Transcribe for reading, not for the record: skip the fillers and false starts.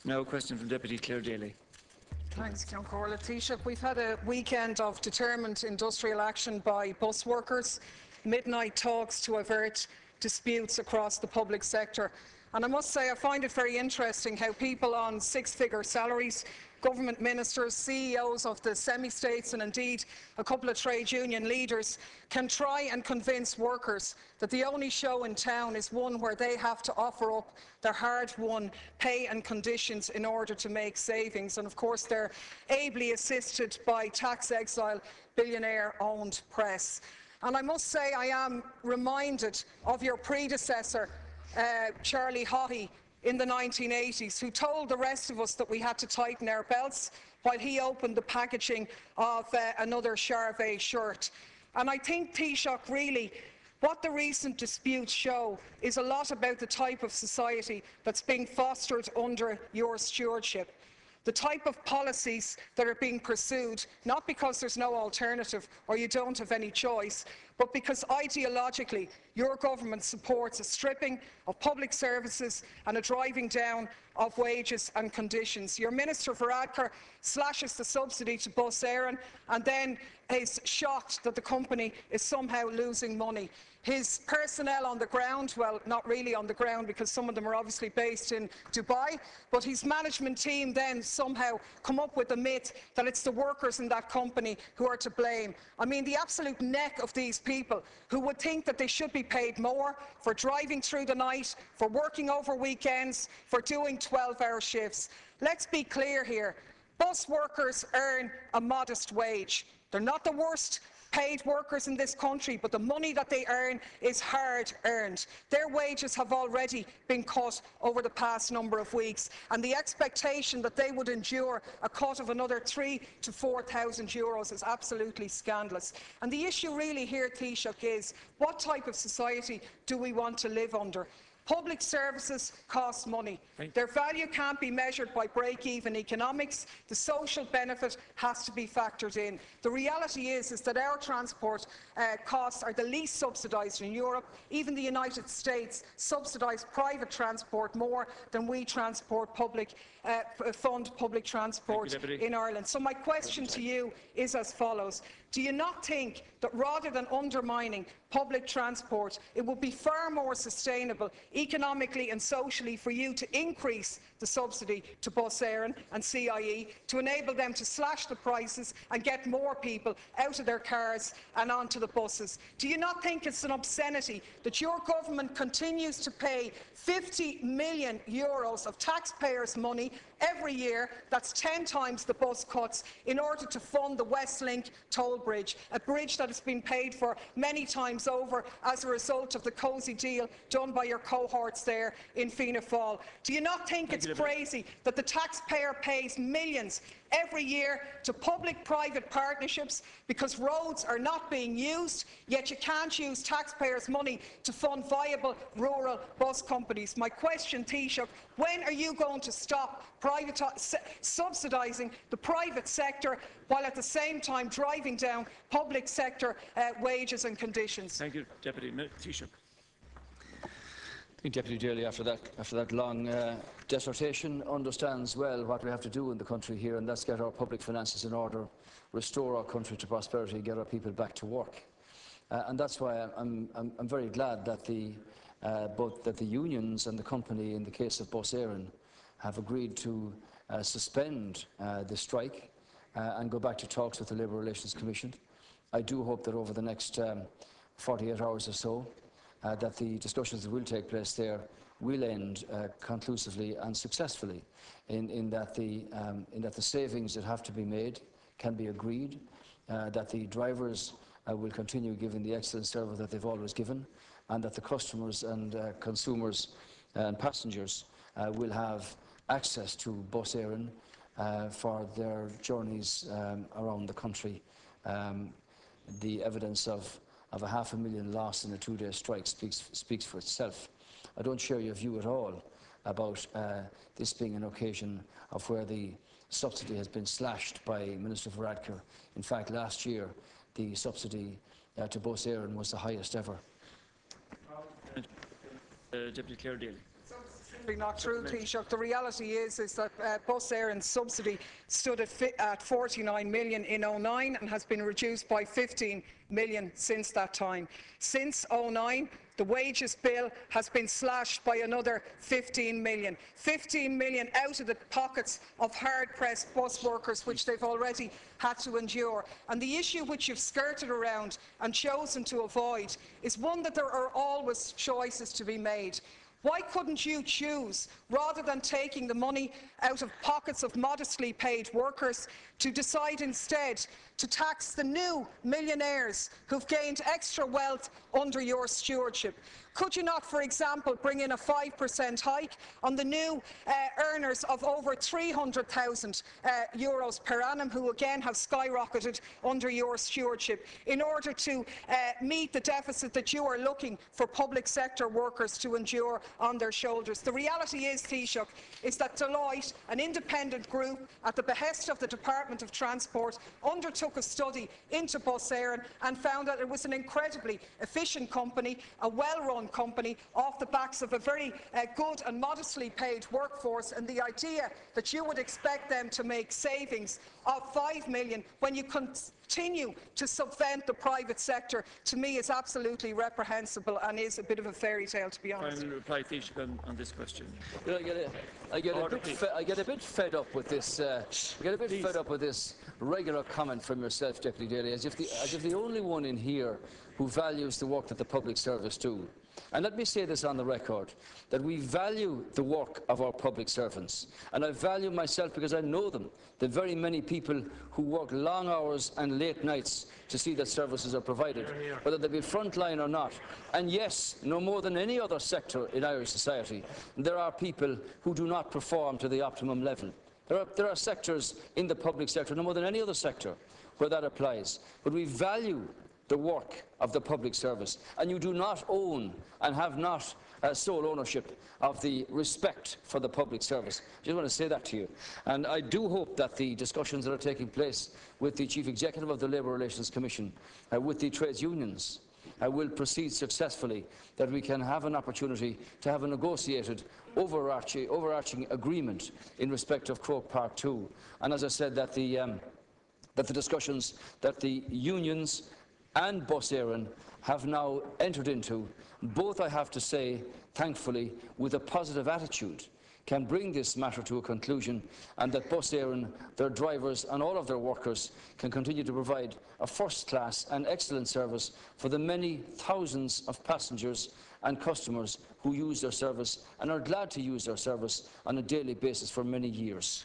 Now a question from Deputy Clare Daly. Thanks, Ceann Comhairle. Taoiseach, we've had a weekend of determined industrial action by bus workers, midnight talks to avert disputes across the public sector. And I must say I find it very interesting how people on six-figure salaries, government ministers, CEOs of the semi-states and indeed a couple of trade union leaders can try and convince workers that the only show in town is one where they have to offer up their hard-won pay and conditions in order to make savings. And of course they're ably assisted by tax exile billionaire-owned press. And I must say I am reminded of your predecessor, Charlie Haughey, in the 1980s, who told the rest of us that we had to tighten our belts while he opened the packaging of another Charvet shirt. And I think, Taoiseach, really what the recent disputes show is a lot about the type of society that's being fostered under your stewardship. The type of policies that are being pursued, not because there's no alternative or you don't have any choice, but because ideologically your government supports a stripping of public services and a driving down of wages and conditions. Your Minister Varadkar slashes the subsidy to Bus Éireann and then is shocked that the company is somehow losing money. His personnel on the ground, well, not really on the ground because some of them are obviously based in Dubai, but his management team then somehow come up with the myth that it's the workers in that company who are to blame. I mean, the absolute neck of these people who would think that they should be paid more for driving through the night, for working over weekends, for doing 12-hour shifts. Let's be clear here. Bus workers earn a modest wage. They're not the worst paid workers in this country, but the money that they earn is hard earned. Their wages have already been cut over the past number of weeks, and the expectation that they would endure a cut of another €3,000 to €4,000 is absolutely scandalous. And the issue really here, Taoiseach, is what type of society do we want to live under? Public services cost money. Their value can't be measured by break-even economics. The social benefit has to be factored in. The reality is that our transport costs are the least subsidised in Europe. Even the United States subsidise private transport more than we fund public transport in Ireland. So my question to you is as follows. Do you not think that rather than undermining public transport, it would be far more sustainable economically and socially for you to increase the subsidy to Bus Éireann and CIE to enable them to slash the prices and get more people out of their cars and onto the buses? Do you not think it's an obscenity that your government continues to pay €50 million of taxpayers' money every year, that's 10 times the bus cuts, in order to fund the Westlink toll bridge, a bridge that has been paid for many times over as a result of the cosy deal done by your cohorts there in Fianna Fáil? Do you not think it's crazy that the taxpayer pays millions every year to public-private partnerships because roads are not being used, yet you can't use taxpayers' money to fund viable rural bus companies? My question, Taoiseach, when are you going to stop subsidising the private sector while at the same time driving down public sector wages and conditions? Thank you, Deputy Taoiseach. I think Deputy Daly, after that long dissertation, understands well what we have to do in the country here, and that's get our public finances in order, restore our country to prosperity, get our people back to work. And that's why I'm very glad that both the unions and the company, in the case of Bus Éireann, have agreed to suspend the strike and go back to talks with the Labour Relations Commission. I do hope that over the next 48 hours or so, that the discussions that will take place there will end conclusively and successfully, in that the savings that have to be made can be agreed, that the drivers will continue giving the excellent service that they've always given, and that the customers and consumers and passengers will have access to Bus Éireann for their journeys around the country. The evidence of a 500,000 loss in a two-day strike speaks for itself. I don't share your view at all about this being an occasion of where the subsidy has been slashed by Minister Varadkar. In fact, last year the subsidy to Bus Éireann was the highest ever. Deputy Clare Daly. simply not true, Taoiseach. The reality is that Bus Éireann's subsidy stood at 49 million in 2009 and has been reduced by 15 million since that time. Since 2009, the wages bill has been slashed by another 15 million. 15 million out of the pockets of hard-pressed bus workers, which they've already had to endure. And the issue which you've skirted around and chosen to avoid is one that there are always choices to be made. Why couldn't you choose, rather than taking the money out of pockets of modestly paid workers, to decide instead to tax the new millionaires who've gained extra wealth under your stewardship? Could you not, for example, bring in a 5% hike on the new earners of over €300,000 per annum, who again have skyrocketed under your stewardship, in order to meet the deficit that you are looking for public sector workers to endure on their shoulders? The reality is, Taoiseach, is that Deloitte, an independent group at the behest of the Department of Transport, undertook a study into Bus Éireann and found that it was an incredibly efficient company, a well-run company, off the backs of a very good and modestly paid workforce. And the idea that you would expect them to make savings of 5 million when you continue to subvent the private sector, to me, is absolutely reprehensible and is a bit of a fairy tale, to be honest. Final reply, Taoiseach, on this question. I get a bit fed up with this. Fed up with this regular comment from yourself, Deputy Daly, as if the only one in here who values the work that the public service do. And let me say this on the record, that we value the work of our public servants. And I value myself because I know them, the very many people who work long hours and late nights to see that services are provided, whether they be frontline or not. And yes, no more than any other sector in Irish society, there are people who do not perform to the optimum level. There are sectors in the public sector, no more than any other sector, where that applies. But we value the work of the public service, and you do not own and have not sole ownership of the respect for the public service. I just want to say that to you. And I do hope that the discussions that are taking place with the Chief Executive of the Labour Relations Commission, with the trades unions, will proceed successfully, that we can have an opportunity to have a negotiated, overarching agreement in respect of Croke Park 2. And as I said, that the discussions that the unions and Bus Éireann have now entered into, both, I have to say, thankfully, with a positive attitude, can bring this matter to a conclusion, and that Bus Éireann, their drivers and all of their workers can continue to provide a first-class and excellent service for the many thousands of passengers and customers who use their service and are glad to use their service on a daily basis for many years.